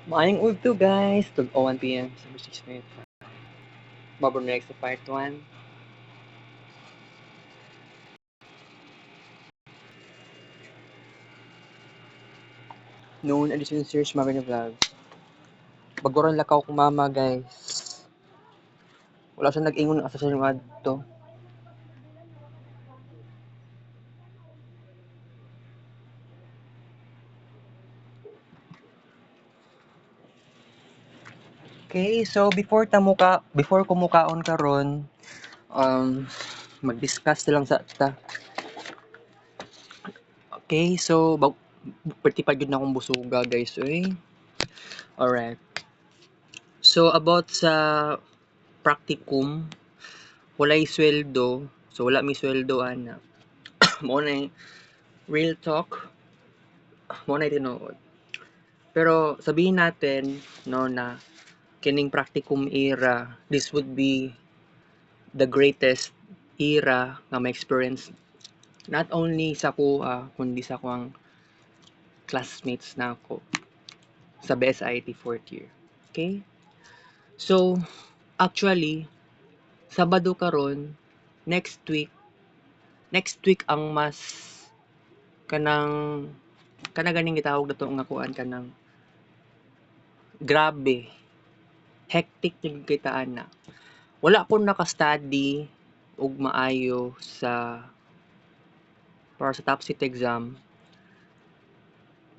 Maayong udto guys, tug-o 1 PM sa 6 minutes. Mabro next sa part 1. Noon edition search Marvin Vlog. Bagoran lakaw kong mama guys. Wala siya nag-ingon asa siya yung adto. Okay, so before ko mukaon karon, mag-discuss na lang sa ta. Okay, so perti pa gyud na akong busuga guys, oy. Alright. So about sa practicum, walay sweldo. So wala mi sweldo ana. Mo na real talk. Mo na tinuod. Pero sabihin natin no na kining practicum era, this would be the greatest era nga ma-experience not only sa kuha kundi sa kuang classmates na ako sa BSIT 4th year. Okay? So, actually, Sabado karon, next week ang mas kanang ganing gitawag nato nga kuan kanang grabe, hectic yung kitaan na. Wala ko naka-study og maayo para sa top seat exam.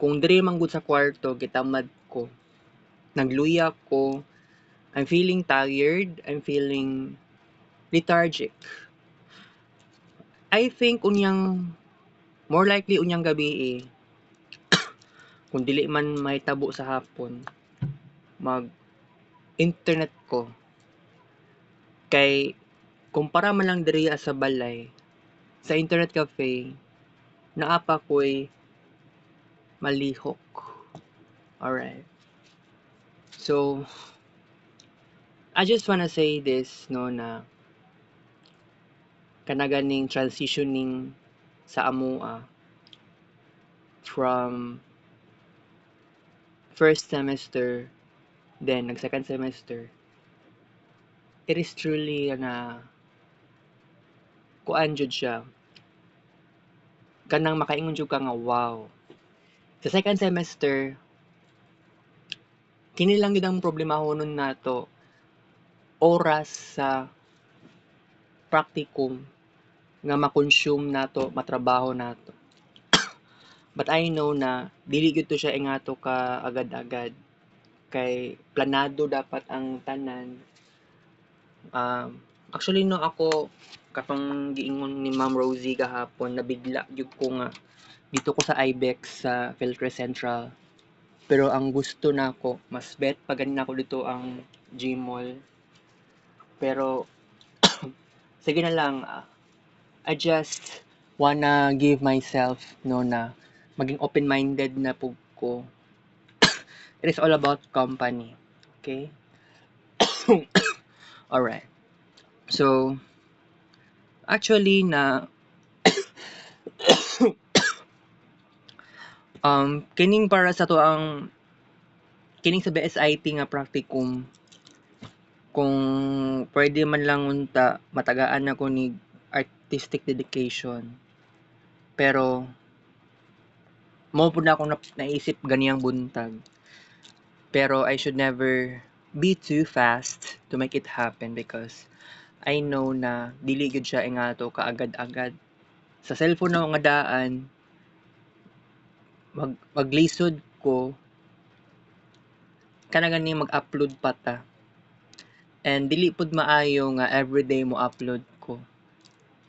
Kung diri man gud sa kwarto gitamad ko. Nagluya ko. I'm feeling tired, I'm feeling lethargic. I think more likely unyang gabi kung dili man mahitabo sa hapon, mag internet ko. Kay kumpara man lang diri sa balay, sa internet cafe, naapa ko'y malihok. Alright. So, I just wanna say this, no, na kanaganing transitioning sa amua from first semester, then nag-second semester, it is truly na kuan jud siya. Kanang makaingon jud ka nga wow. Sa second semester, kini lang gid ang problemahonon nato oras sa practicum nga ma-consume nato, matrabaho nato. But I know na dili gyud to siya ingato ka agad-agad kay planado dapat ang tanan. Actually no ako katong giingon ni Ma'am Rosie gahapon nabigla gyud ko nga dito ko sa IBEX sa Philcrest Central. Pero ang gusto nako mas bet pa ganin ako dito ang Gmall. Pero sige na lang, I just wanna give myself no na maging open-minded na pug ko. It is all about company. Okay? Alright. So, actually na kining para sa to ang kining sa BSIT nga practicum kung pwede man lang unta matagaan ako ni artistic dedication. Pero mo pud na ako naisip ganiyang buntag. Pero I should never be too fast to make it happen because I know na dili gyud siya ingato kaagad-agad. Sa cellphone na nga daan maglisod ko kana gani mag-upload pa ta. And dili pud maayo nga everyday mo upload ko.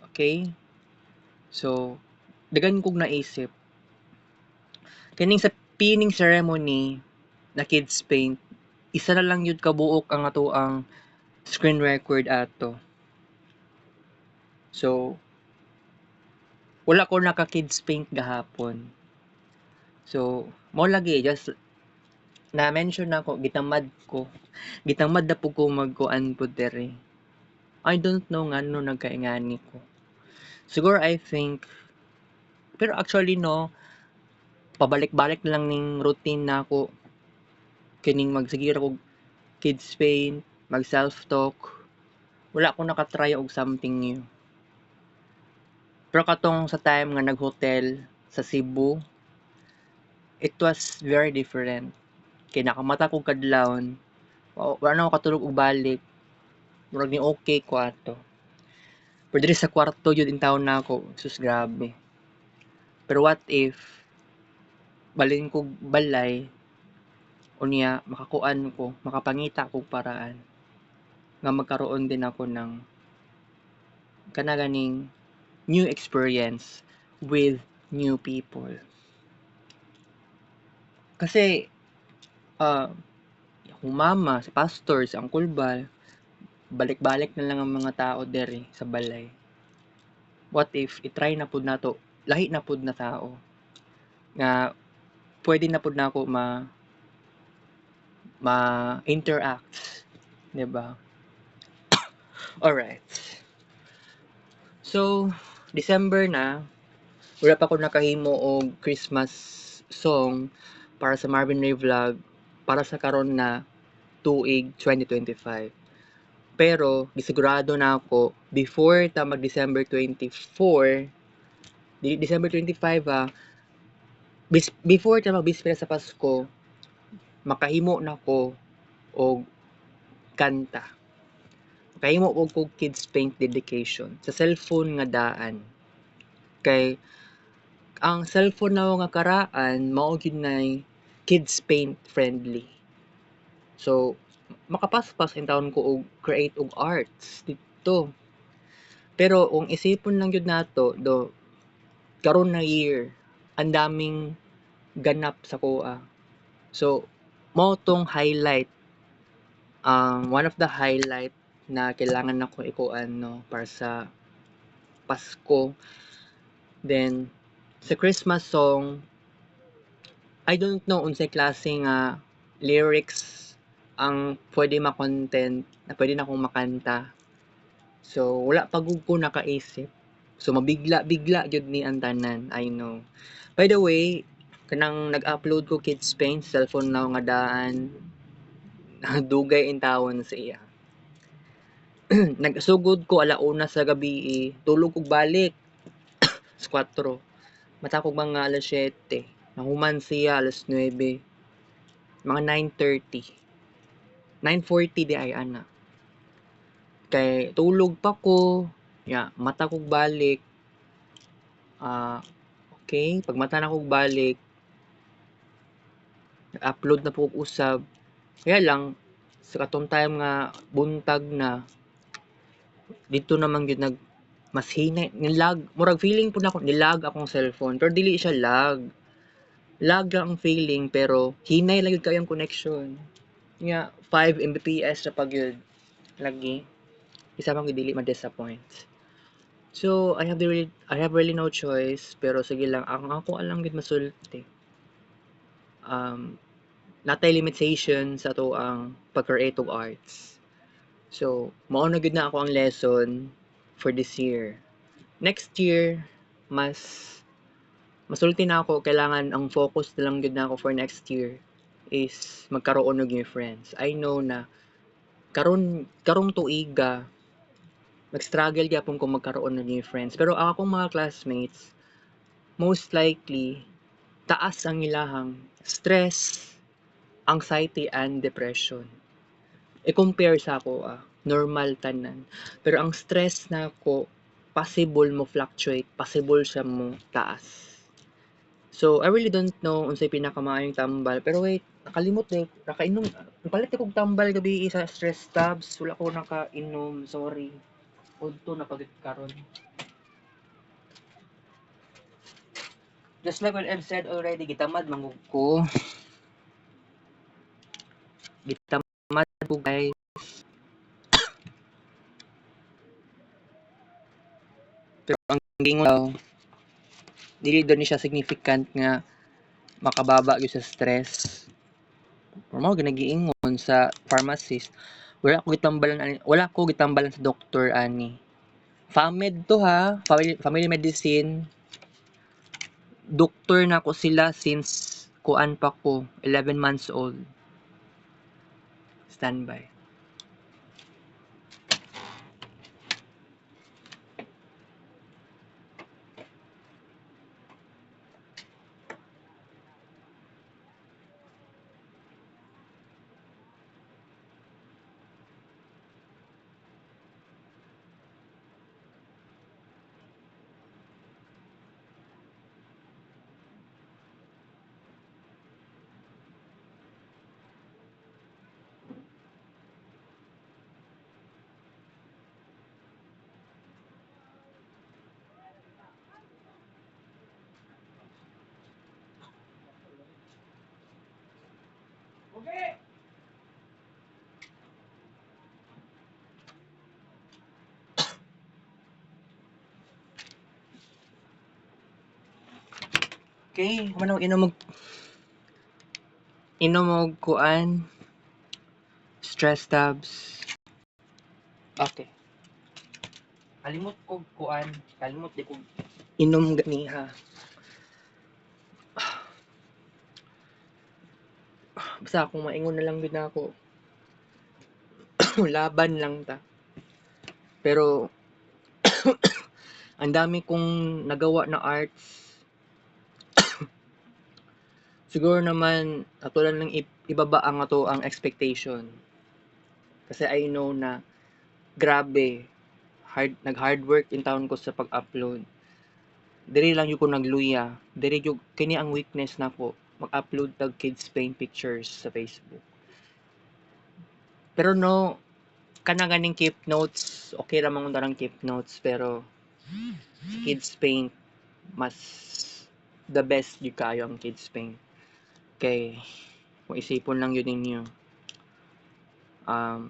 Okay? So, dagan kog naisip. Kining sa pinning ceremony na Kids Paint, isa na lang yun kabuok ang ato ang screen record ato. So, wala ko naka Kids Paint gahapon. So, mo lagi just na mention nako gitamad na pud ko magkuan pud dere. I don't know nga no nagkaingani ko. Siguro I think pero actually no pabalik-balik na lang ning routine nako kining magsigira og kids paint, mag self-talk. Wala ko nakatry og something new. Pero katong sa time nga nag-hotel sa Cebu, it was very different. Kay nakamata kog kadlawon, wala na ako katulog og balik. Murag ni okay ko ato. Pero diri sa kwarto yun in town na ako, sus grabe. Pero what if balin kog balay unya makakuan ko, makapangita kog paraan nga magkaroon din ako ng kana ganing new experience with new people. Kasi akong mama, si pastor, si Uncle Bal, balik-balik na lang ang mga tao dere sa balay. What if i-try na pud nato lahi na pud na tao nga pwede na pud nako interact, 'di ba? Alright. So, December na, wala pa ko nakahimo og Christmas song para sa Marvin Ray Vlog para sa karon na tuig 2025. Pero gisigurado na ako before ta mag December 24, December 25 before ta mag bispera sa Pasko, makahimo na ko og kanta. Makahimo og kog kids paint dedication sa cellphone nga daan. Kay ang cellphone na nga karaan mao gyud nay kids paint friendly. So makapaspas in taon ko og create og arts dito. Pero kung isipon lang gyud nato karon na year, ang daming ganap sa kuha. So mao tong highlight, one of the highlight na kailangan nako ikuan no para sa Pasko. Then sa Christmas song, I don't know unsay klase nga lyrics ang pwede ma-content na pwede na akong makanta. So wala pa gud ko nakaisip. So mabigla-bigla gyud ni ang tanan, I know. By the way, kanang nag-upload ko kids paint cellphone na nga daan dugay in tawon sa iya. Nagsugod ko alauna sa gabi, tulog og balik sa 4. Mata ko mga alas 7. Nahuman siya alas 9. Mga 9:30. 9:40 di ay ana. Kay tulog pa ko. Mata kog balik. Okay, pag mata na kog balik, nag-upload na po og usab. Kaya lang sa katong time nga buntag na dito naman gyud mas hinay nilag, murag feeling pud nako nilag akong cellphone pero dili siya lag lang ang feeling pero hinay lang gyud kayo ang connection nga 5 Mbps ra pag yun lagi isa man gyud dili ma-disappoint. So I have really no choice pero sige lang ang ako alam gyud masulti natay limitation sa to ang pag-create og arts. So mao na gyud na ako ang lesson for this year. Next year, masulti na ako, kailangan ang focus na lang gyud na ako for next year is magkaroon og new friends. I know na karong tuiga mag-struggle gyapon ko magkaroon ng new friends. Pero ang akong mga classmates, most likely taas ang ilahang stress, anxiety and depression. I-compare sa ako normal tanan. Pero ang stress na ako possible mo fluctuate, possible siya mo taas. So, I really don't know unsay pinakamaayong tambal. Pero wait, nakalimot na nakainom. Napalit akong tambal gabi sa stress tabs. Wala ko nakainom. Sorry. Udto na pagit karon. Just like what I've said already, gitamad mangug ko. Gitamad ko guys. Pero ang gingon daw, dili daw ni siya significant nga makababa gyud sa stress. Pero mo ginagiingon sa pharmacist, wala ko gitambalan sa doktor ani. FAMED to ha, family medicine. Doktor na ko sila since kuan pa ko, 11 months old. standby. Okay, manong inom og kuan, stress tabs. Okay. Kalimot ko kuan, kalimot di ko inom ganiha. Basta akong maingon na lang gid ako. Laban lang ta. Pero ang dami kong nagawa na arts. Siguro naman atulan lang ibaba ang ato ang expectation. Kasi I know na grabe nag-hard work in taon ko sa pag-upload. Diri lang yung ko nagluya. Diri yung kini ang weakness nako, mag-upload tag kids paint pictures sa Facebook. Pero no, kana ganing keep notes, okay ra man unta keep notes, pero kids paint mas the best yung kayo ang kids paint. Kay kung isipon lang yun ninyo,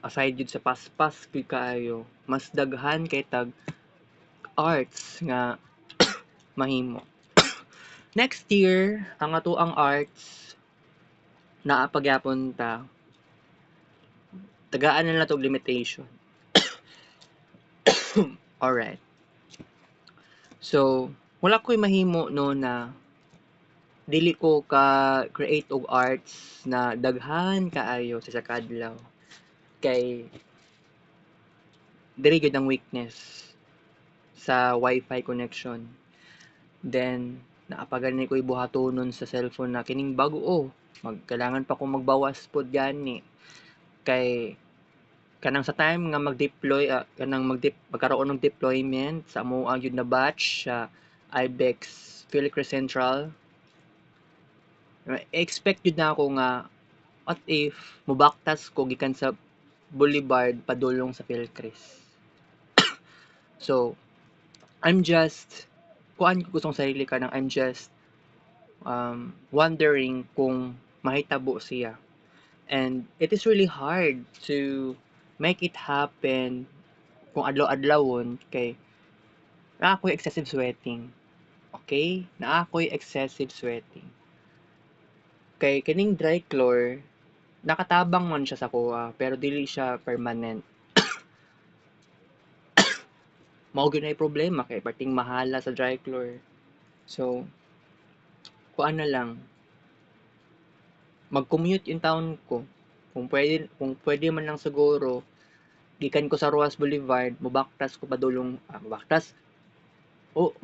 aside yun sa paspas yung kayo, mas daghan kay tag arts nga mahimo. Next year, ang ato ang arts naa pagyapon ta, tagaan na tog limitation. Alright. So, wala ko'y mahimo no na dili ko ka create og arts na daghan kaayo sa kadlaw. Kay diri gyud ang weakness sa wifi connection. Then naapagani ko ibuhatonon sa cellphone na kining bag-o. Kailangan pa kong magbawas pod gani. Kay kanang sa time nga mag-deploy kanang magkaroon ng deployment sa amo ang yun na batch sa IBEX Philcris Central, expect yun na ako nga what if mubaktas ko gikan sa Boulevard padulong sa Philcris. So I'm just kuan ko gustong sarili ka nang I'm just wondering kung mahitabo siya. And it is really hard to make it happen kung adlaw-adlawon kay naa ko'y excessive sweating. Okay? Naa ko'y excessive sweating. Kay kining dry chlor, nakatabang man siya sa kuha, pero dili siya permanent. Mao gyud ay problema kay parting mahala sa dry chlor. So, kuan na lang, mag-commute in town ko. Kung pwede man lang siguro, gikan ko sa Roas Boulevard, mubaktas ko padulong,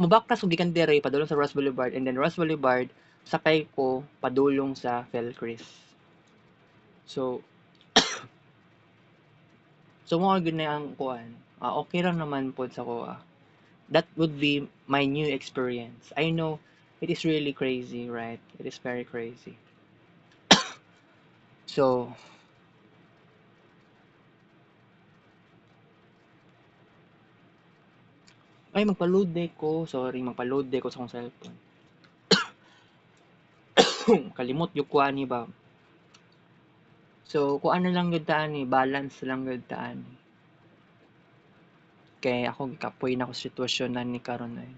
mubaktas ko gikan dire padulong sa Roas Boulevard, and then Roas Boulevard, sakay ko padulong sa Philcris. So, mo gyud na ang kuan. Okay lang naman po sa kuha. That would be my new experience. I know it is really crazy, right? It is very crazy. So, ay magpa-load day ko. Sorry, magpa-load day ko sa akong cellphone. Kalimot yung kuha ni ba? So, kuha na lang gud taan ni, balance lang gud taan. Kay ako gikapoy na ko sitwasyon na ni karon ay.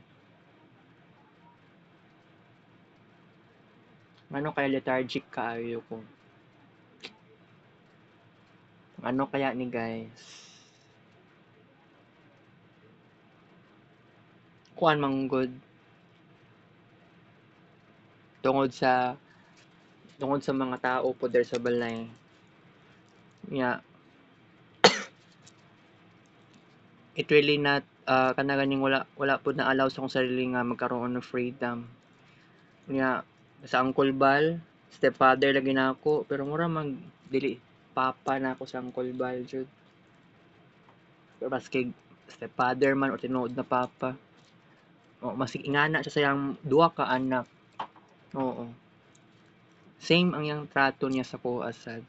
Ano kaya lethargic kaayo ko? Ano kaya ni guys? Kuan manggod tungod sa mga tao po der sa balay. nya it really not kana ganing wala pud na allow sa akong sarili nga magkaroon ng freedom. Nya sa Uncle Bal, stepfather lagi na ako, pero mura mag dili papa na ako sa Uncle Bal jud. Pero maski stepfather man o tinuod na papa. O maski ingana siya sa iyang duha ka anak. Oo. Same ang yang trato niya sa ko asad.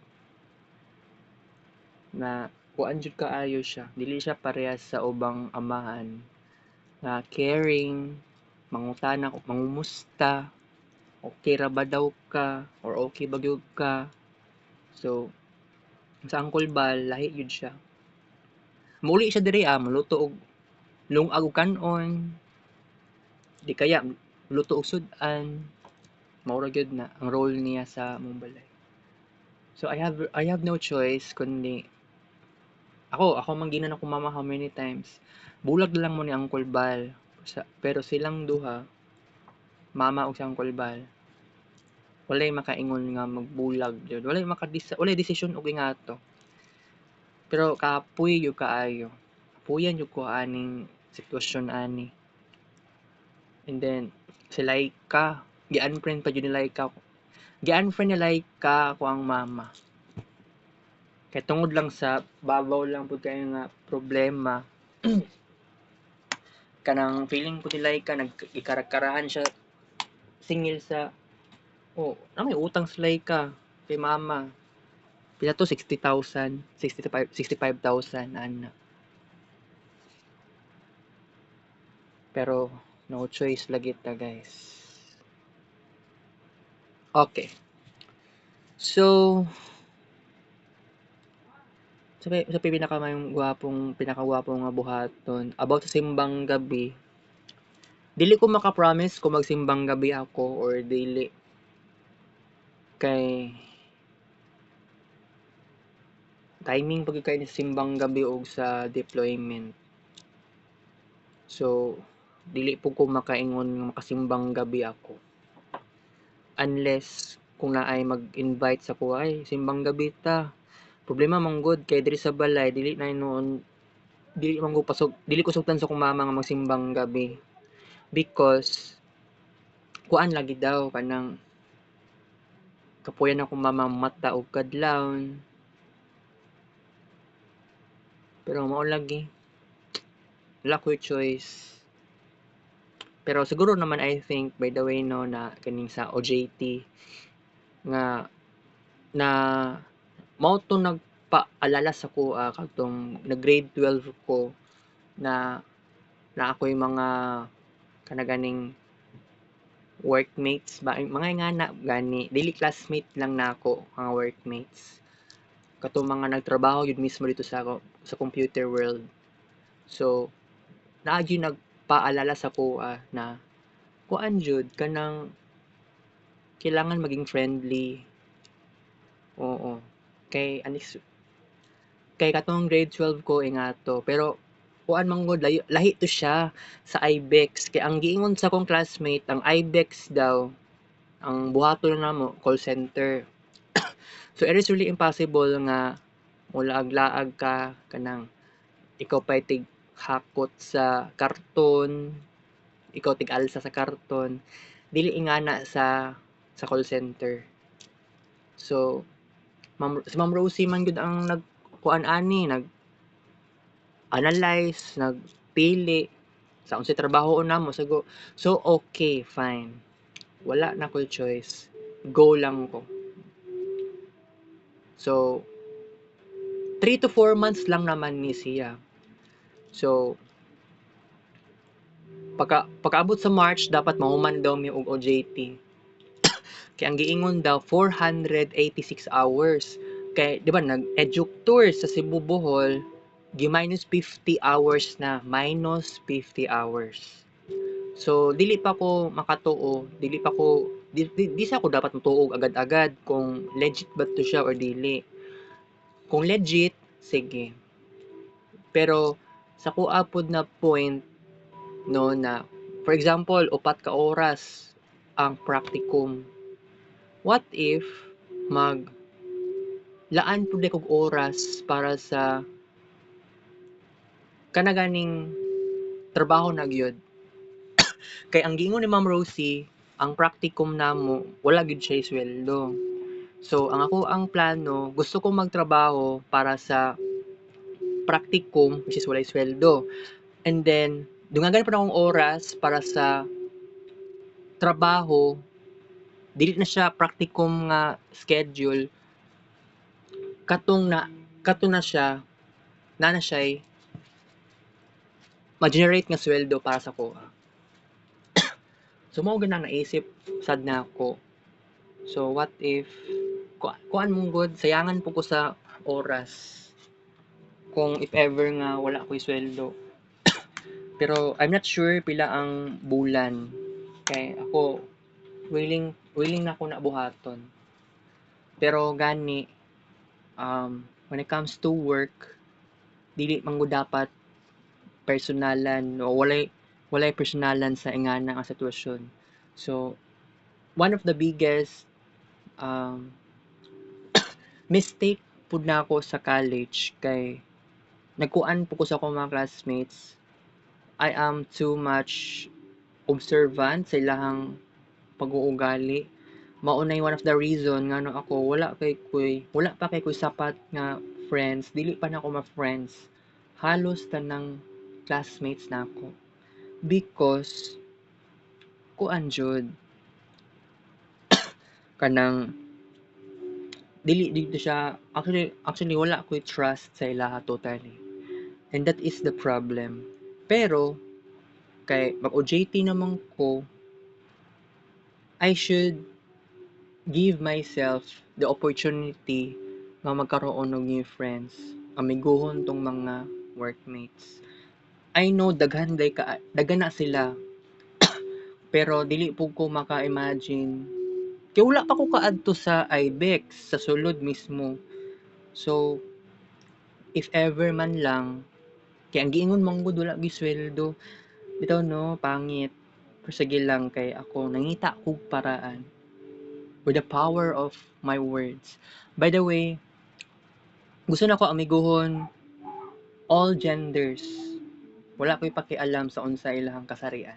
Na kuan jud kaayo siya. Dili siya parehas sa ubang amahan. Na caring, mangutana og mangumusta, okay ra ba daw ka or okay ba gyud ka. So sa Uncle Bal lahi yun siya. Mauli siya diri maluto og lungag og kanon. Di kaya luto og sudan. Maura gyud na ang role niya sa among balay. So I have no choice kundi ako man ginan ako mama how many times. Bulag lang mo ni Uncle Bal. Pero silang duha, mama ug si Uncle Bal, walay makaingon nga magbulag jud. Walay desisyon og ingato. Pero kaapoy yung kaayo. Apuyan yung ko aning sitwasyon ani. And then, si Laika, gi-unfriend pa yun ni Laika. Gi-unfriend ni Laika ako ang mama. Kaya tungod lang sa babaw lang po kayo nga problema. Kanang feeling ko ni Laika, nag-ikarakarahan siya singil sa, may utang sa Laika kay mama. Pila to 60,000, 65,000 ana. Pero no choice lagi ta guys. Okay. So sa pinakagwapong nga buhaton about sa simbang gabi. Dili ko maka-promise kung magsimbang gabi ako or dili. Kay timing pag kay simbang gabi og sa deployment. So dili po ko makaingon nga makasimbang gabi ako. Unless kung naay mag-invite sa ko ay simbang gabi ta. Problema man gud kay diri sa balay dili na noon dili ko sugtan sa kong mama nga magsimbang gabi because kuan lagi daw kanang kapuyan akong mama mata og kadlawon. Pero mao lagi wala ko'y choice. Pero siguro naman I think by the way no na kaning sa OJT nga na mao to nagpaalala sa ko kadtong nag-grade 12 ko na ako'y mga kanaganing workmates ba mga ingana gani dili classmate lang nako mga workmates katong mga nagtrabaho yun mismo dito sa computer world. So naa gyud nagpaalala sa ko na kuan jud kanang kailangan maging friendly. Oo. Kay katong grade 12 ko ingato pero kuan man gud lahi to siya sa IBEX kay ang giingon sa akong classmate ang IBEX daw ang buhaton namo call center. So it is really impossible nga mulaag-laag ka kanang ikaw pa'y hakot sa karton, ikaw tig-alsa sa karton, dili ingana sa call center. So si Ma'am Rosie man gud ang nagkuan ani nag-analyze, nagpili sa unsay trabaho namo sago. So okay, fine. Wala na ko'y choice. Go lang ko. So 3 to 4 months lang naman ni siya. So pagkaabot sa March dapat mahuman daw mi og OJT. Kay ang giingon daw 486 hours. Kay di ba nag-educ tour sa Cebu Bohol, gi-minus 50 hours na, minus 50 hours. So dili pa ko makatuo, di sa ako dapat matuog agad-agad kung legit ba to siya or dili. Kung legit, sige. Pero sa kuha pod na point no na for example, 4 ka oras ang practicum. What if laan pud kog oras para sa kanaganing trabaho na gyud. Kay ang giingon ni Ma'am Rosie, ang practicum namo wala gyud siya sweldo. So ang ako ang plano, gusto kong magtrabaho para sa practicum which is walay sweldo. And then dungagan pa na akong oras para sa trabaho, dili na siya practicum nga schedule, katong na siya na siya'y ma-generate nga sweldo para sa kuha. So mao gyud ang naisip sad na ako. So what if kuan mong god sayangan po ko sa oras kung if ever nga wala ko'y sweldo. Pero I'm not sure pila ang bulan kay ako willing na ako na buhaton. Pero gani when it comes to work, dili man gud dapat personalan o walay personalan sa ingana nga sitwasyon. So one of the biggest um, mistake pud na ako sa college kay nagkuan po ko sa akong mga classmates. I am too much observant sa ilahang pag-uugali. Maunay one of the reason ngano ako wala pa kay koy sapat nga friends, dili pa na ako ma-friends. Halos tanang classmates na ako. Because kuan jud kanang dili dito siya actually wala ko'y trust sa ilaha totally. And that is the problem. Pero kay mag-OJT naman ko, I should give myself the opportunity nga magkaroon og new friends, amiguhon tong mga workmates. I know daghan na sila, pero dili po ko maka-imagine kay wala pa ko kaadto sa IBEX sa sulod mismo. So if ever man lang kay ang giingon man gud wala gyud sweldo, bitaw no pangit. Pero sige lang kay ako nangita kog paraan with the power of my words. By the way, gusto na ko amiguhon all genders. Wala ko'y pakialam sa unsa ilahang kasarian.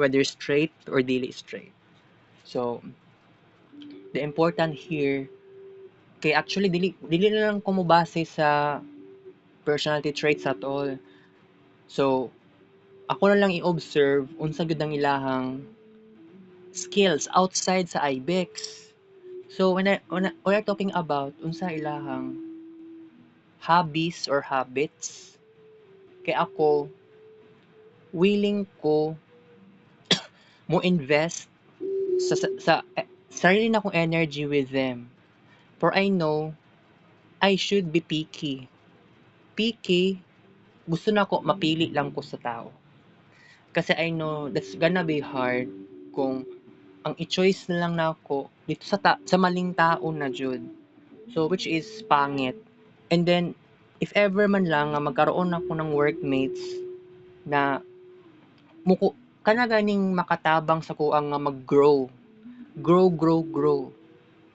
Whether straight or dili straight. So, the important here, kay actually dili na lang ko mobase sa personality traits at all. So, ako na lang i-observe unsa gyud ang ilahang skills outside sa IBEX. So, when we're talking about unsa ilahang hobbies or habits, kay ako willing ko mo invest sa sarili na kong energy with them. For I know I should be picky. Picky, gusto na ko mapili lang ko sa tao. Kasi I know that's gonna be hard kung ang i-choice na lang nako dito sa maling tao na jud. So which is pangit. And then if ever man lang nga magkaroon ako ng workmates na muko kana ganing makatabang sa kuang nga mag-grow. Grow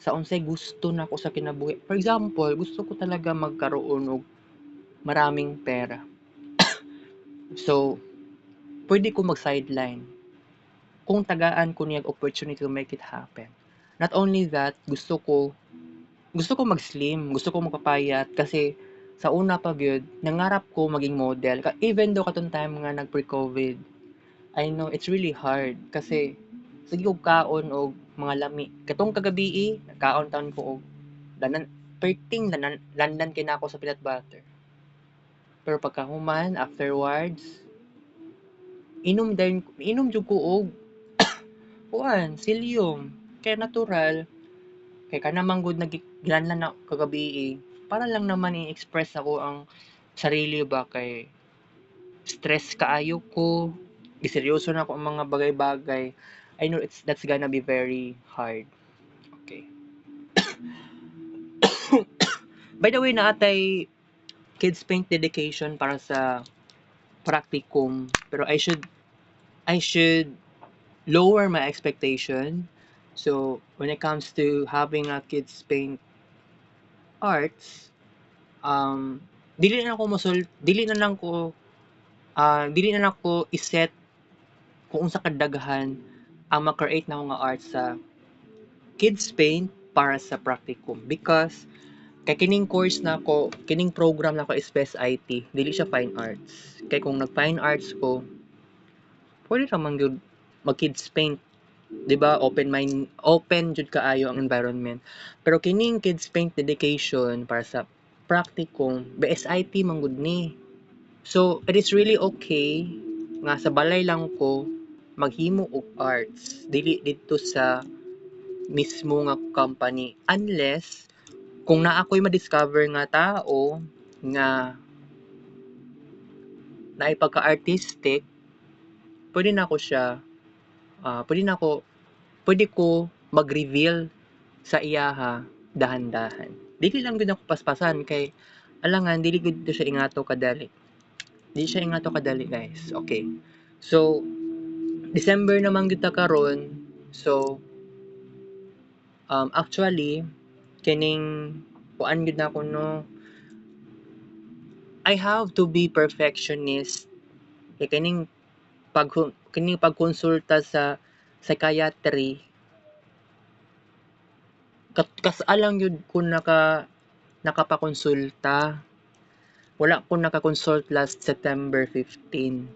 sa unsay gusto nako sa kinabuhi. For example, gusto ko talaga magkaroon og maraming pera. So, pwede ko mag-sideline kung tagaan ko niyang opportunity to make it happen. Not only that, gusto ko mag-slim, gusto ko magpapayat kasi sa una pa gyud nangarap ko maging model. Even though katong time nga nag pre-COVID, I know it's really hard kasi sige og kaon og mga lami. Katong kagabi, kaon taon ko og perting landan kay nako sa peanut butter. Pero pagkahuman afterwards, inom jud ko og kuan, psyllium. Kay natural, kay kana man gud naggilanlan na kagabi para lang naman i-express ako ang sarili ba kay stress kaayo ko, giseryoso na ako ang mga bagay-bagay. I know that's gonna be very hard. Okay. By the way, naatay kids paint dedication para sa practicum, pero I should lower my expectation. So when it comes to having a kids paint arts, dili na ako dili na ako iset kung unsa kadaghan ang ma-create na nga art sa kids paint para sa practicum because kay kining course na ko, kining program na ko is Best IT, dili siya fine arts. Kay kung nag-fine arts ko, pwede naman gyud mag-kids paint, 'di ba? Open jud kaayo ang environment. Pero kining kids paint dedication para sa practicum, BSIT man gud ni. So, it is really okay nga sa balay lang ko maghimo og arts dili dito sa mismo nga company unless kung naa ko'y ma-discover nga tao nga naay pagka-artistic, pwede na ko siya, pwede ko mag-reveal sa iyaha dahan-dahan. Dili lang gud ako paspasan kay alangan dili gud siya ingato kadali. Dili siya ingato kadali, guys. Okay. So, December naman gyud ta karon. So, actually kining kuan gyud na ko no, I have to be perfectionist kay kining pagkonsulta sa psychiatry kas-alang yun ko nakapakonsulta. Wala ko naka-consult last September 15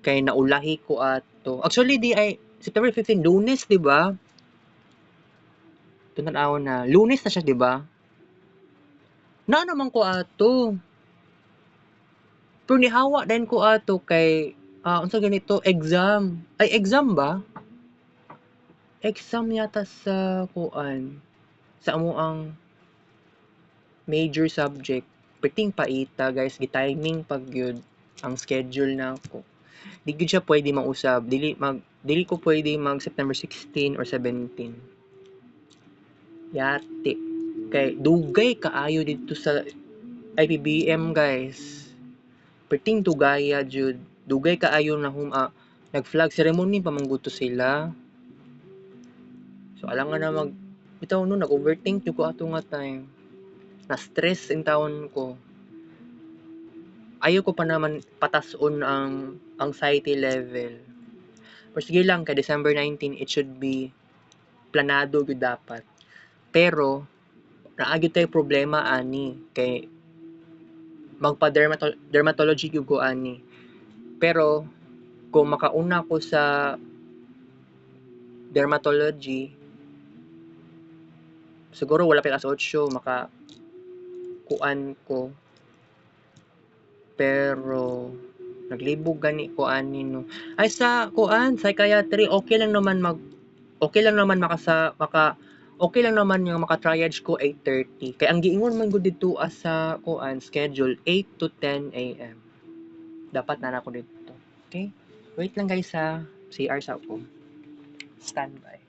kay naulahi ko ato. Actually di ay September 15 Lunes, di ba? Tunan-aw na. Lunes na siya, di ba? Na naman ko ato. Pero nihawa din ko ato kay unsa ganito exam. Ay exam ba? Exam yata sa kuan. Sa amo ang major subject. Perting paita guys, gi-timing pag yun ang schedule na ako. Di gyud siya pwede mausab. Dili ko pwede mag September 16 or 17. Yati. Kay dugay kaayo dito sa IPBM guys. Perting tugaya jud. Dugay kaayo na nag-flag ceremony pa mangguto sila. So alangan na bitaw no nag-overthink jud ko ato nga time. Na-stress in taon ko. Ayaw ko pa naman patason ang anxiety level. Pero sige lang, kay December 19, it should be planado gyud dapat. Pero, naagyo tayo problema ani, kay magpa-dermatology gyud ko ani. Pero, kung makauna ko sa dermatology, siguro wala pa alas 8, kuan ko. Pero, naglibog gani ko ani no. Ay sa kuan, psychiatry, okay lang naman okay lang naman okay lang naman yung maka-triage ko 8:30. Kaya ang giingon man gud dito sa kuan schedule 8 to 10 AM. Dapat na ako dito. Okay? Wait lang guys ha. CR sa ako. Standby.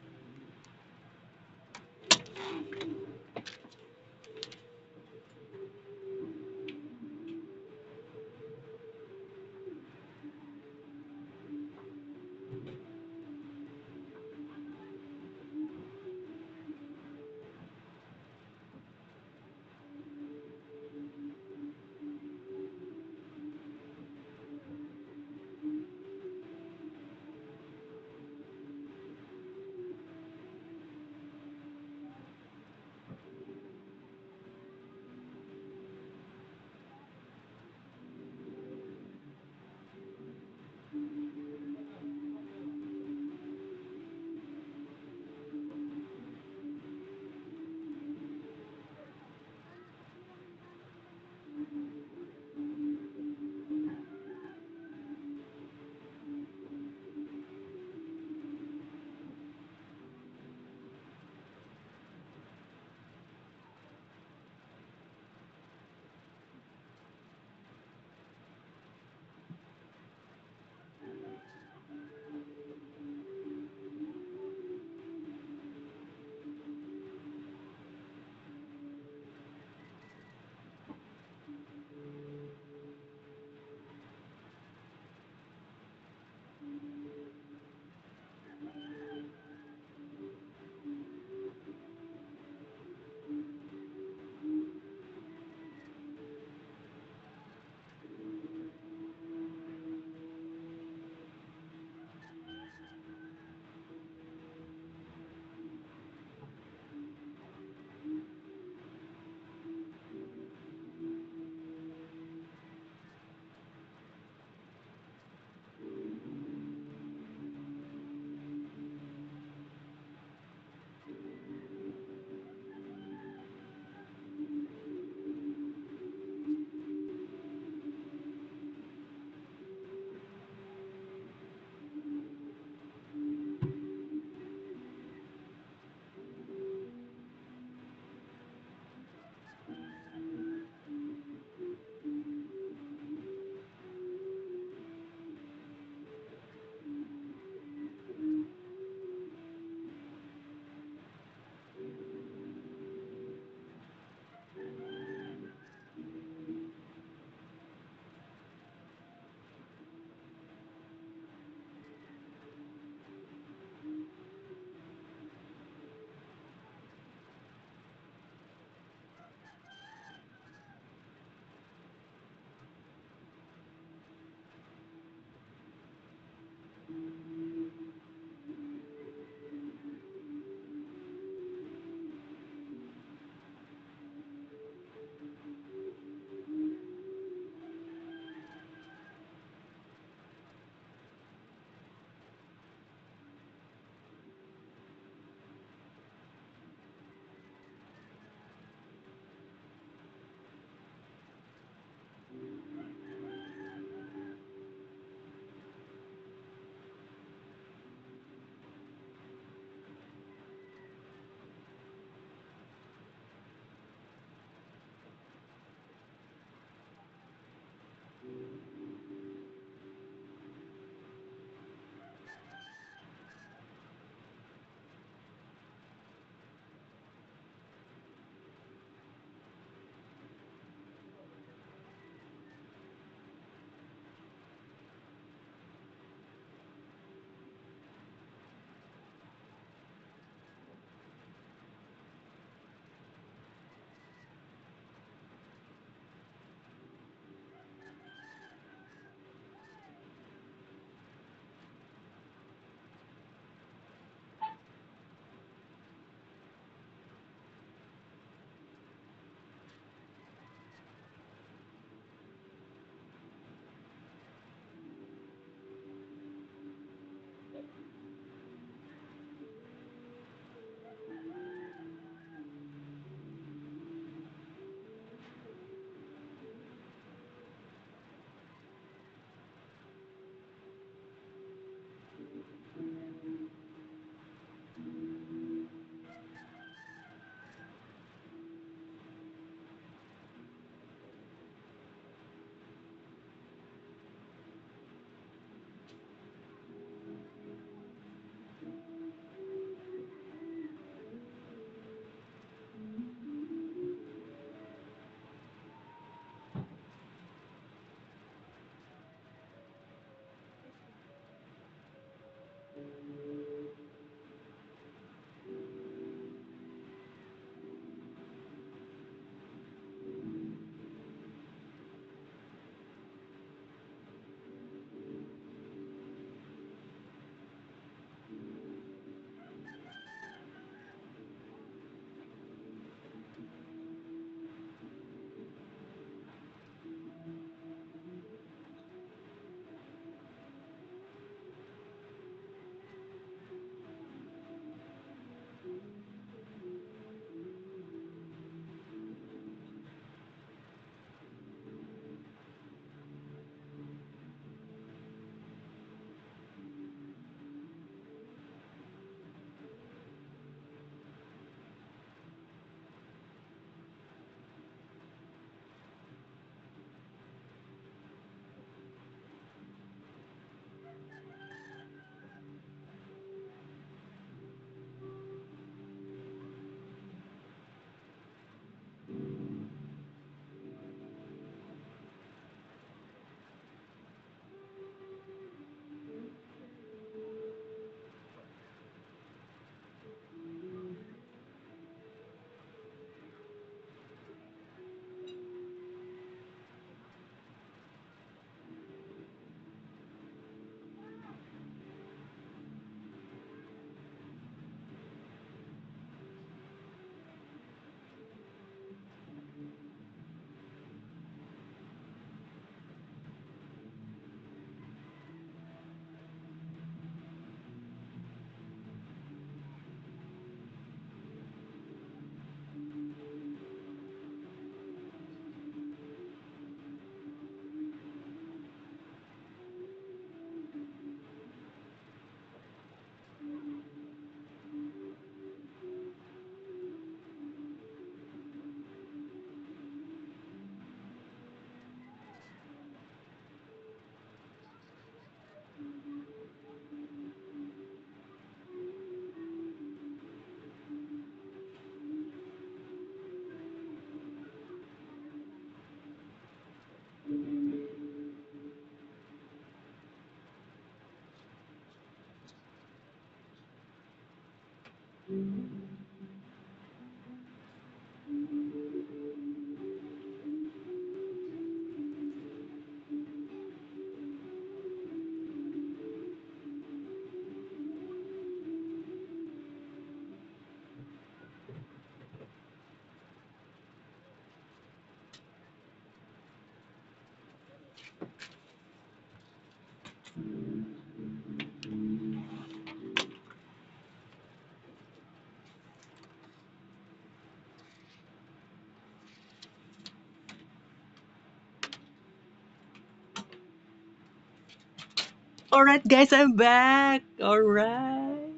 Alright guys, I'm back! Alright.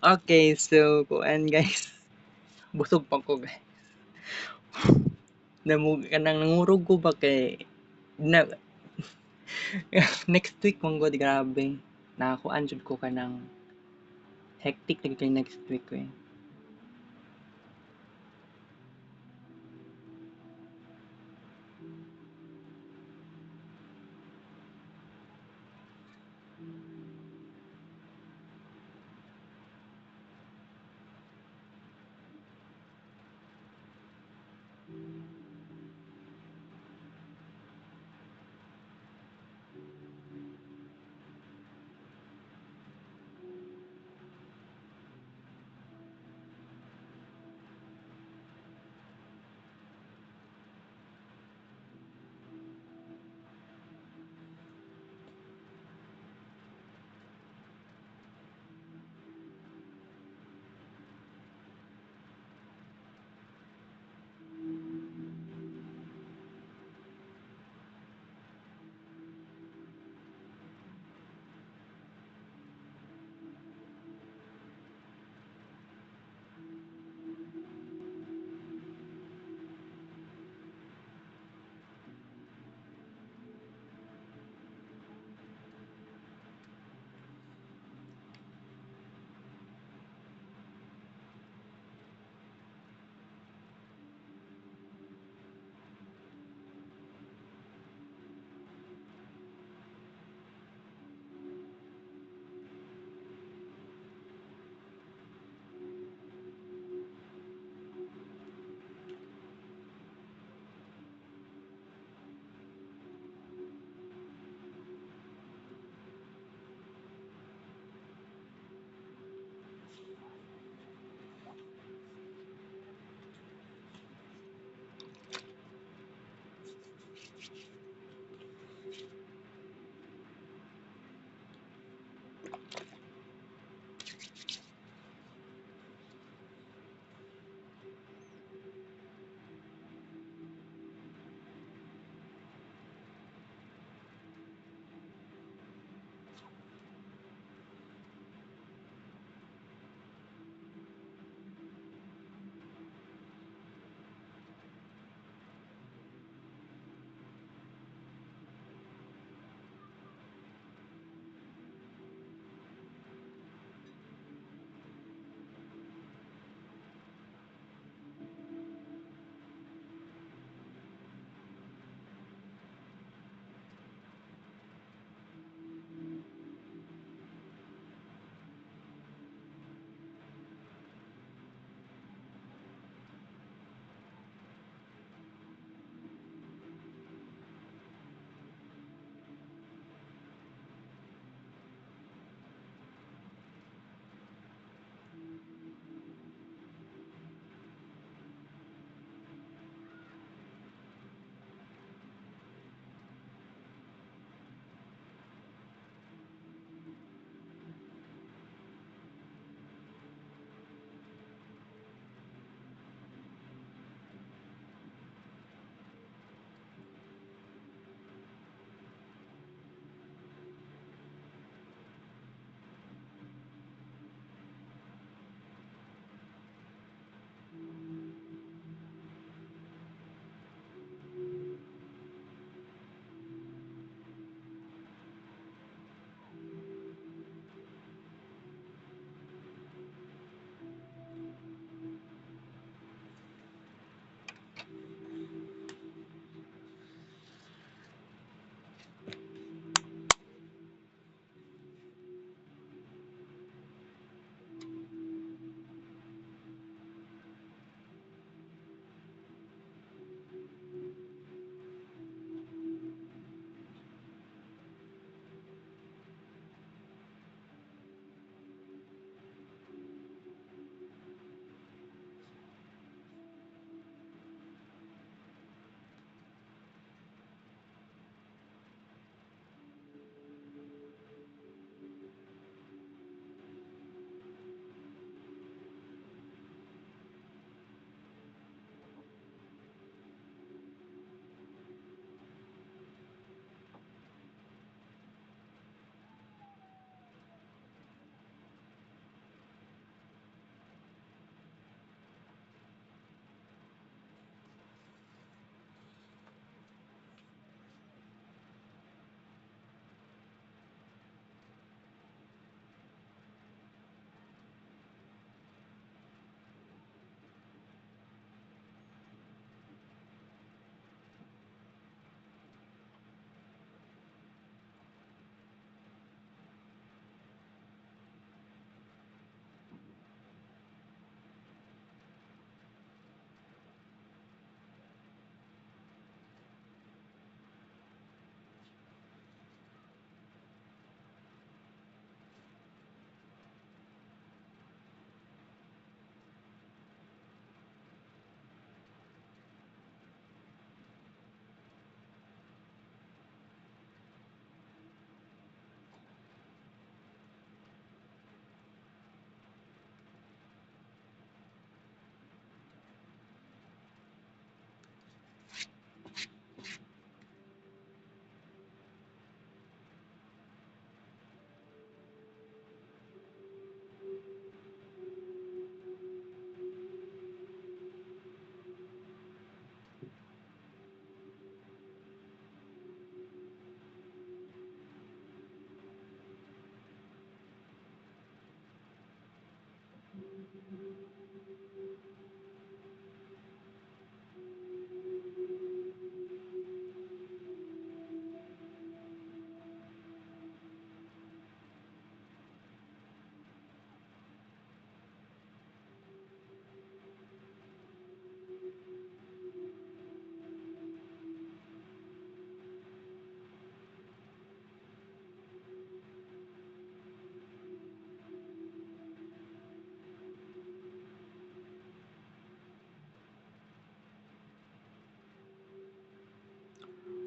Okay, so kuan guys. Busog pa ko guys. Nangurog ko ba kay na next week mong god grabe. Nakakuan jud ko kanang hectic na kay next week eh.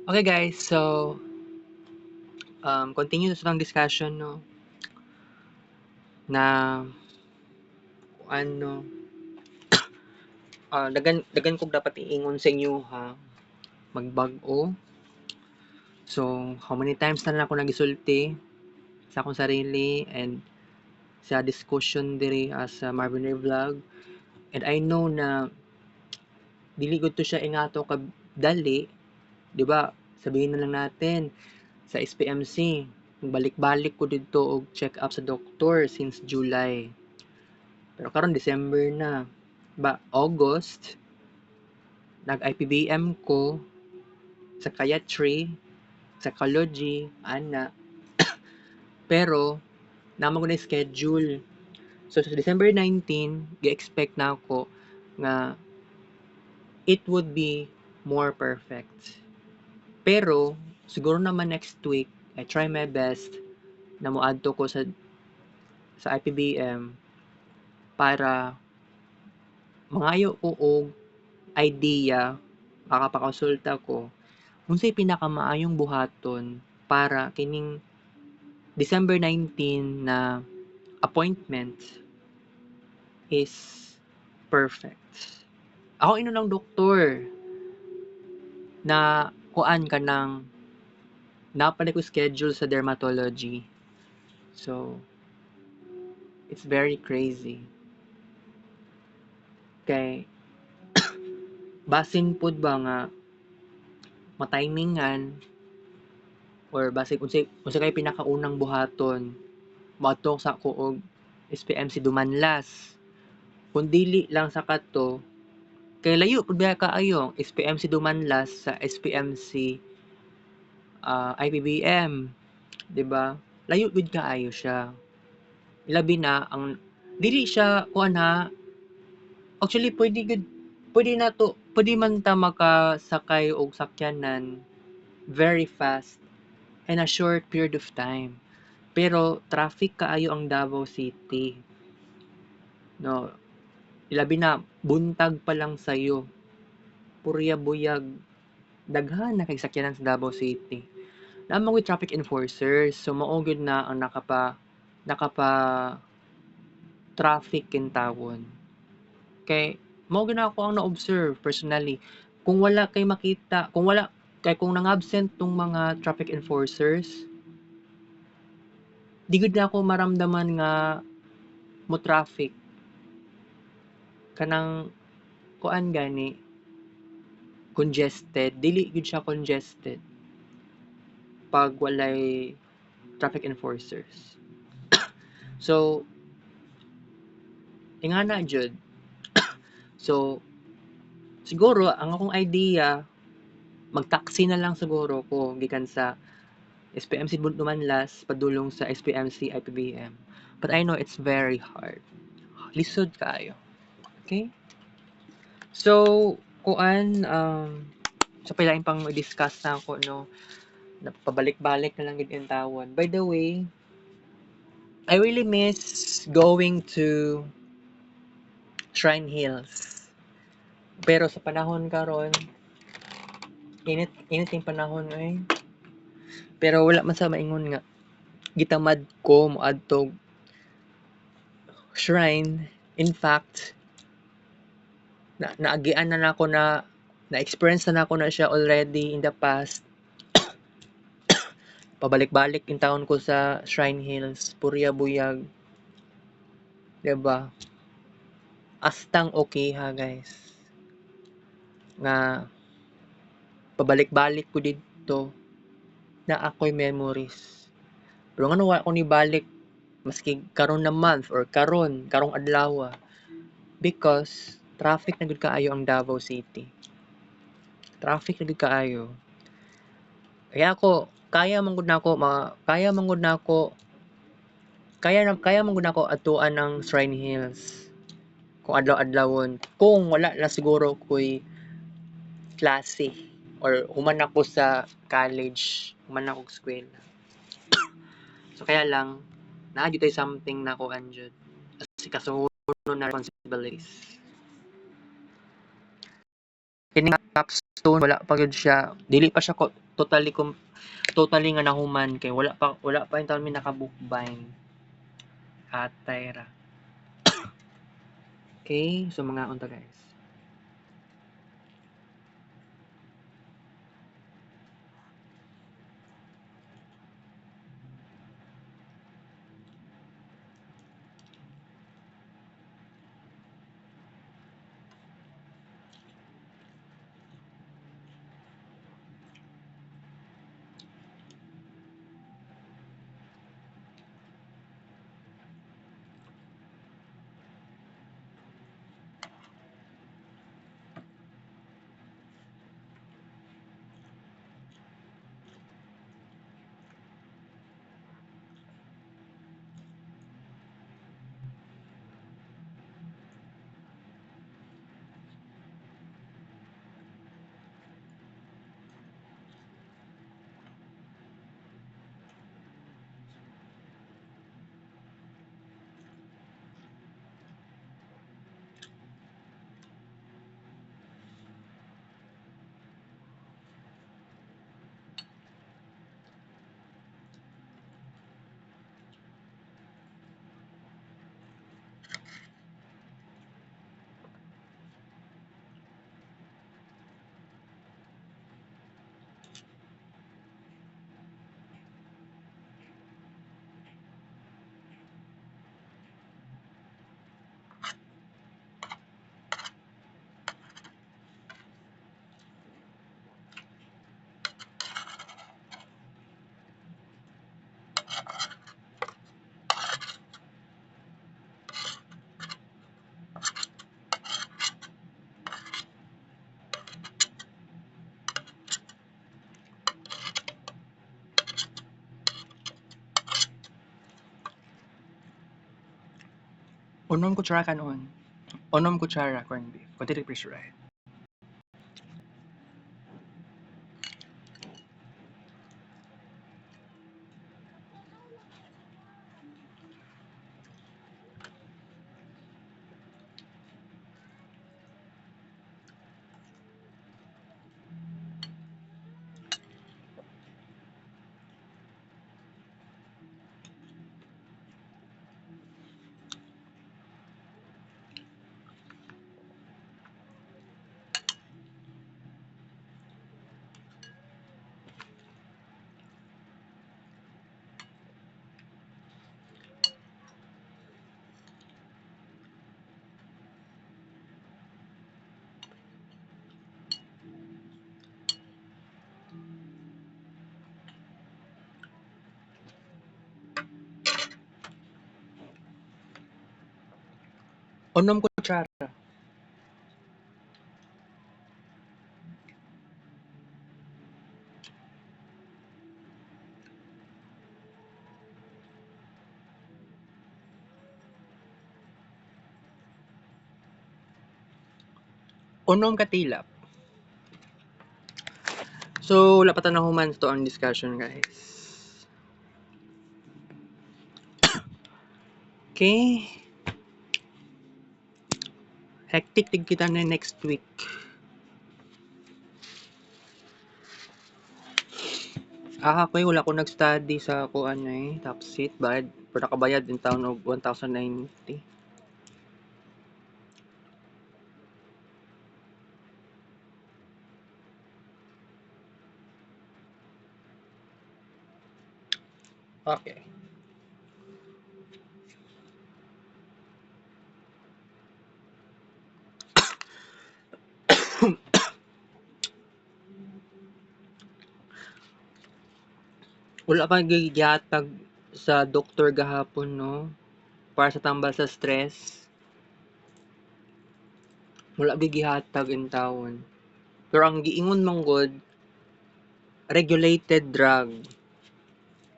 Okay guys, so continue sa ng discussion no na kung ano dagan dagan kog dapat iingon sa inyo ha magbag-o. So how many times na lang ako nagisulti sa akong sarili and sa discussion diri as sa Marvin Ray Vlog, and I know na dili gud to siya ingato ka dali, di ba? Sabihin na lang natin sa SPMC balik-balik ko dito og check up sa doktor since July. Pero karon December na. Ba August nag-IPBM ko sa psychiatry, psychology, ana. Pero namo ko na schedule. So sa December 19, gi-expect na ako nga it would be more perfect. Pero siguro naman next week, I try my best na moadto ko sa IPBM para mangayo ko og idea, makapakakonsulta ko unsay pinakamaayong buhaton para kining December 19 na appointment is perfect. Ako lang doktor na kuan ka ng napalay ko schedule sa dermatology. So, it's very crazy. Kay basin pud ba nga matimingan or basin unsay kay pinakaunang buhaton moadto sa ko og SPMC Dumanlas. Kung dili lang sa kadto kay layo pud biya kaayo SPMC Dumanlas sa SPMC IPBM, di ba? Layo gud kaayo siya. Labi na ang dili siya kuan ha. Actually pwede man ta makasakay og sakyanan very fast in a short period of time. Pero traffic kaayo ang Davao City. No, ilabi na buntag pa lang sayo. Purya buyag daghan na kay sakyanan sa Davao City. Namang with traffic enforcers, so mao gyud na ang nakapa traffic kintawon. Kay mao gyud ako ang na-observe personally. Kung wala kay makita, kung nang-absent tong mga traffic enforcers, di gud na ako maramdaman nga mo traffic. Kanang kuan gani congested, dili gud siya congested pag walay traffic enforcers. So ingana jud. So siguro ang akong idea mag-taxi na lang siguro ko gikan sa SPMC Dumanlas padulong sa SPMC IPBM. But I know it's very hard. Lisod kaayo. Okay? So kuan sa pilain pang discuss na ako no pabalik-balik na lang gid yung tawon. By the way, I really miss going to Shrine Hills. Pero sa panahon karon, init yung panahon ay. Pero wala man sa maingon nga gitamad ko moadtog shrine. In fact, naagian na nako na-experience na nako na siya already in the past. Pabalik-balik in taon ko sa Shrine Hills, Purya Buyag. Diba? Astang okay ha guys. Nga pabalik-balik ko dito na ako'y memories. Pero nga wala ko ni balik maski karon na month or karong adlaw. because traffic na gud kaayo ang Davao City. Traffic na gud kaayo. Kaya kaya man gud nako atuan ang Shrine Hills kung adlaw-adlawon. Kung wala na siguro ko'y klase or human ako sa college, human ako sa eskwela. So kaya lang naa gyud tay something na ko anjud. Kasi kasuhuno na responsibilities. Kini nga capstone wala pa gyud siya, dili pa siya totally nga nahuman kay wala pa yung taon mi naka-bookbind. Atay ra. Okay, so mga unta guys. Unom kutsara kanon. Unom kutsara corned beef. Continue pressurized. Unom kutsara. Unom katilap. So, wala pa ta nahuman to ang discussion guys. Okay. Hectic tig kita na next week. Ako'y wala ko nag-study sa kuan top seat bayad pero nakabayad in town of 1,090. Okay. Wala pa gigyatag sa doktor gahapon no para sa tambal sa stress. wala gyud gihatag in town. Pero ang giingon man gud, regulated drug.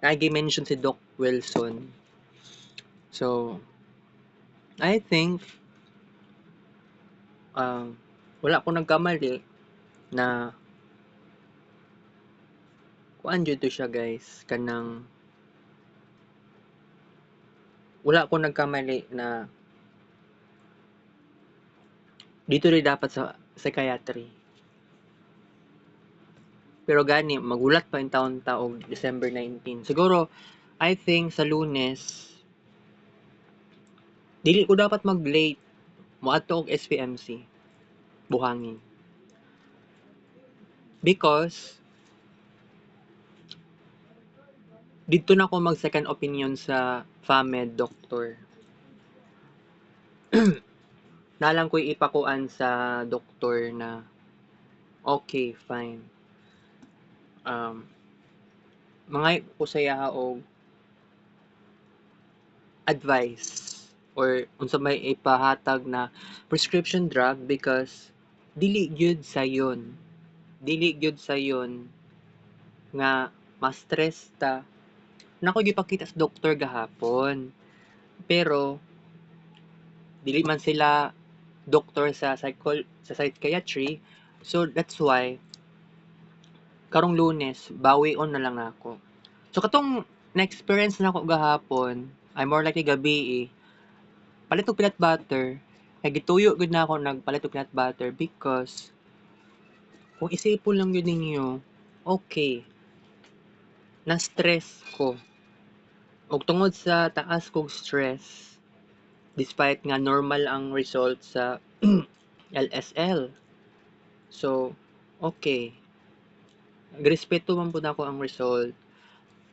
Nagi-mention si Doc Wilson. So, I think wala ko nagkamali na kuan jud to siya guys, kanang wala ko nagkamali na dito rin dapat sa psychiatry. Pero gani, magulat pa in taon taog December 19. Siguro, I think sa Lunes, dili ko dapat mag-late. Moadto og SPMC. Buhangin. Because, dito na ako mag second opinion sa FAMED doctor. Nalang ko'y ipakuan sa doktor na okay, fine. Mga ko saya og advice or unsa may ipahatag na prescription drug because dili gyud sayon nga ma-stress ta. Nako gipakita sa doktor gahapon. Pero dili man sila doktor sa psychiatry. So that's why karong Lunes bawion na lang ako. So katong na-experience na ako gahapon, ay more likely gabi palit og peanut butter. Kay gituyo gud na ako nagpalit og peanut butter because kung isipon lang yun ninyo, okay, na-stress ko. Ug tungod sa taas kong stress, despite nga normal ang result sa LSL. So, okay. Respeto man po ako ang result,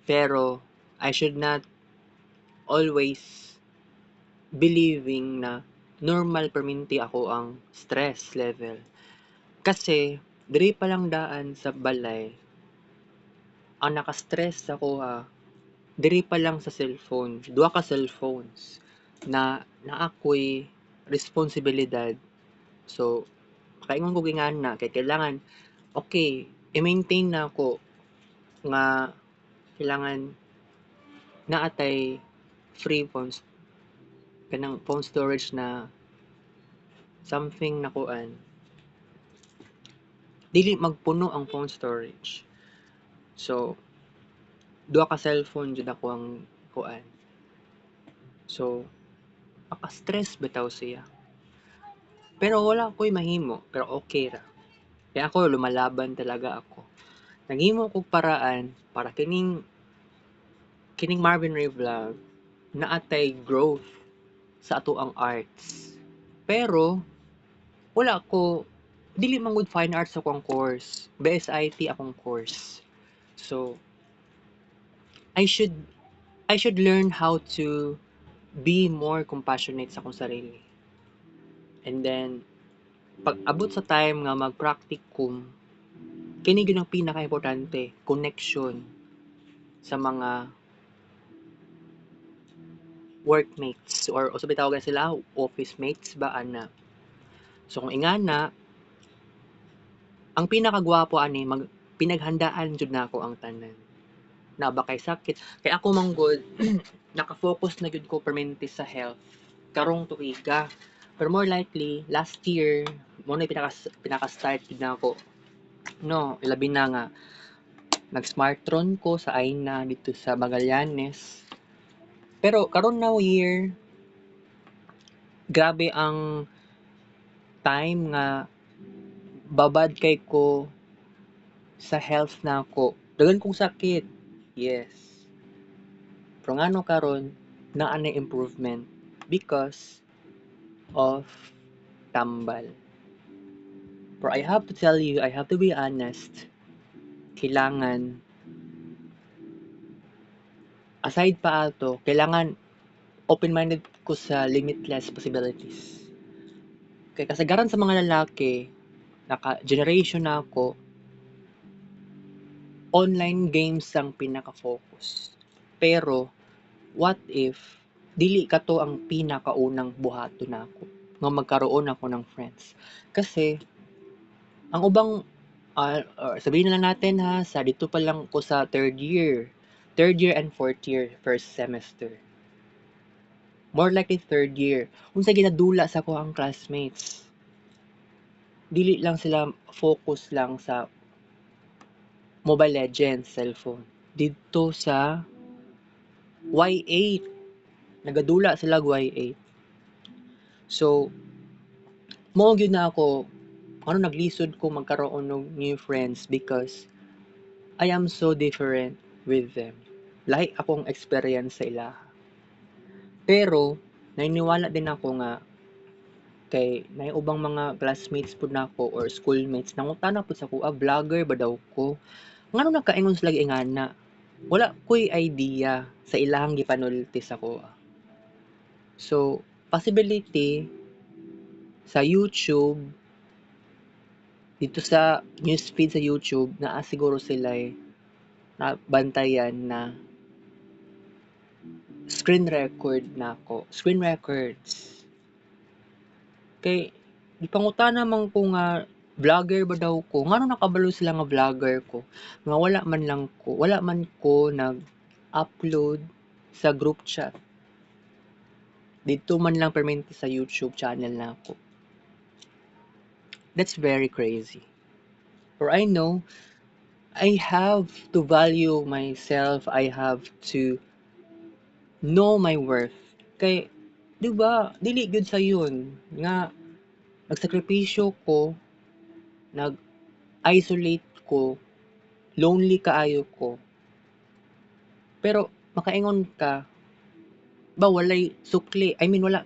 pero I should not always believing na normal perminti ako ang stress level. Kasi, diri pa lang daan sa balay, ang naka-stress ako diri pa lang sa cellphone, duha ka cellphones na ako'y responsibilidad. So, kaingon ko gingana kay kailangan okay, i-maintain na ako nga kailangan naatay free phones kanang phone storage na something na kuan dili magpuno ang phone storage. So, duha ka cellphone jud ako ang kuan. So, maka-stress bitaw siya. Pero wala ko'y mahimo, pero okay ra. Kaya ako lumalaban talaga ako. Naghimo kog paraan para kining Marvin Ray Vlog naatay growth sa ato ang arts. Pero wala ko dili man gud fine arts akong course, BSIT akong course. So I should learn how to be more compassionate sa akong sarili. And then pag abot sa time nga mag-practicum, kini gyud ang pinaka-importante, connection sa mga workmates or sabi tawagan sila office mates ba ana. So kung ingana ang pinakagwapo ani pinaghandaan jud nako ang tanan. Na ba kay sakit kay ako man gud naka-focus na gyud ko permanente sa health karong tuiga. Pero more likely last year mo na pinaka-start gid nako. No, ilabi na nga nag-smartron ko sa Aina dito sa Magallanes. Pero karon now year grabe ang time nga babad kay ko sa health na ako. Dagan kong sakit. Yes. Pero ngano karon naa na improvement because of tambal. Pero I have to tell you, I have to be honest. Kailangan aside pa ato, kailangan open-minded ko sa limitless possibilities. Kaya kasagaran sa mga lalaki, naka-generation na ako, online games ang pinaka-focus. Pero, what if, dili ka to ang pinakaunang buhato na ako? nga magkaroon ako ng friends. Kasi ang ubang sabihin na lang natin ha, sa dito pa lang ko sa third year and fourth year, first semester. More likely third year. Unsa ginadula sa ko ang classmates. Dili lang sila focus lang sa Mobile Legends, cellphone. Dito sa Y8, nagadula sila Y8. So, mao gyud na ako naglisod ko magkaroon ng new friends because I am so different with them. Lahi akong experience sa ila. Pero naniniwala din ako nga kay nay ubang mga classmates pud nako or schoolmates nangutana pud sa ko, vlogger ba daw ko? Ngano nagkaingon sila ingana? Wala ko'y idea sa ilahang gipanulti sa ko. So, possibility sa YouTube, dito sa newsfeed sa YouTube, naa siguro sila'y nabantayan na screen record na ako. Screen records. Kay, gipangutana man ko nga, vlogger ba daw ko? Ngano nakabalo sila nga vlogger ko? Nga wala man ko nag-upload sa group chat. Dito man lang permanente sa YouTube channel na ako. That's very crazy. For I know, I have to value myself. I have to know my worth. Kay, di ba, dili good sa yun. Nga, nagsakripisyo ko, nag-isolate ko, lonely kaayo ko. Pero, makaingon ka, ba walay sukli. I mean, wala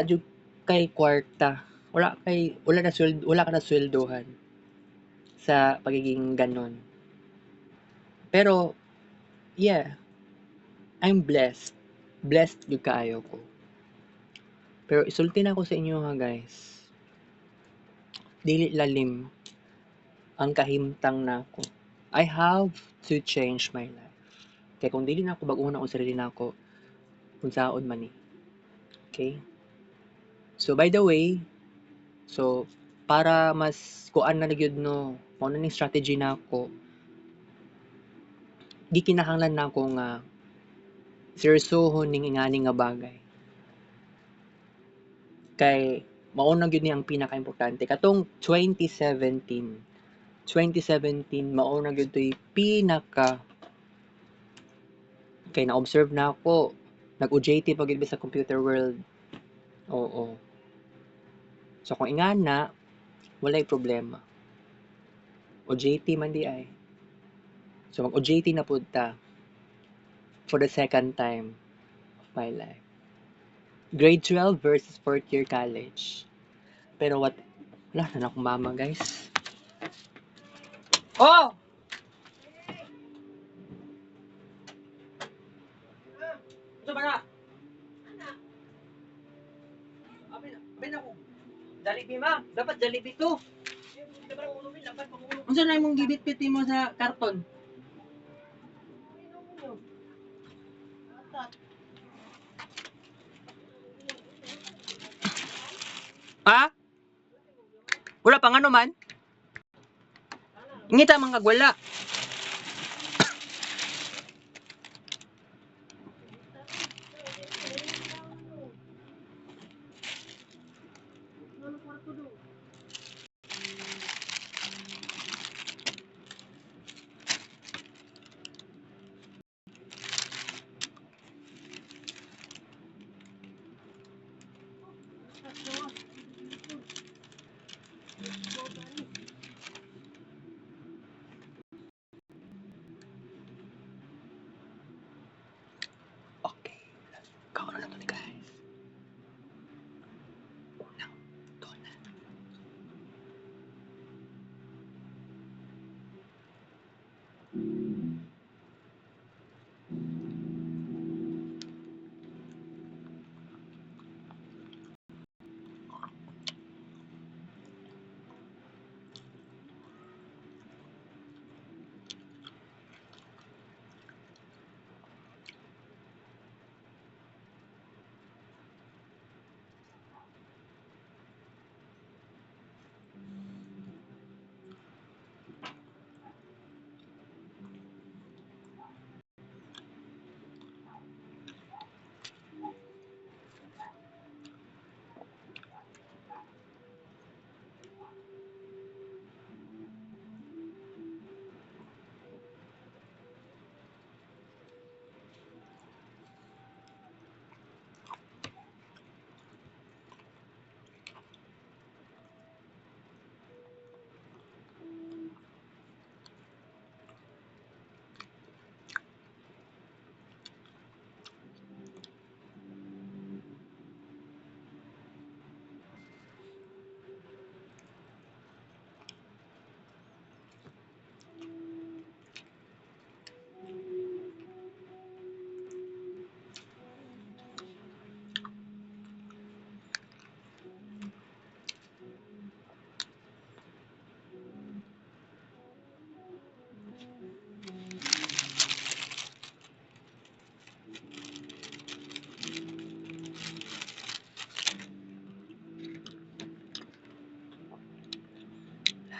jud kay kwarta. Wala ka na sweldohan sa pagiging ganon. Pero, yeah, I'm blessed. Blessed yung kaayo ko. Pero isulti na ko sa inyo ha guys. Dili lalim ang kahimtang nako. I have to change my life. Kaya kung dili na ako bag-una ko sarili nako, kung saon man ni. Okay? So by the way, para mas kuan na gyud no, mao na ning strategy nako. Di kinahanglan nako nga seryosohon ning ingani nga bagay. Kay mao na gyud ni ang pinaka-importante. Katong 2017 mao na gyud to'y pinaka kay na-observe na ako. Nag-OJT pa gyud sa computer world. Oo. So kung ingana, walay problema. OJT man di ay. So mag-OJT na pud ta for the second time of my life. Grade 12 versus 4th year college. Pero wala na akong mama guys. Oh! Ito ba na? Abin ako. Jollibee ma. Dapat Jollibee to. Unsa na imong gibit-pit mo sa karton? Ha? Wala pang ano man? Ngita man kag wala. Okay. Kaon na to ni guys. Unang donan.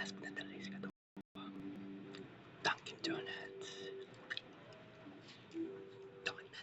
last but not the least, ito. Dunkin' Donuts. Donut.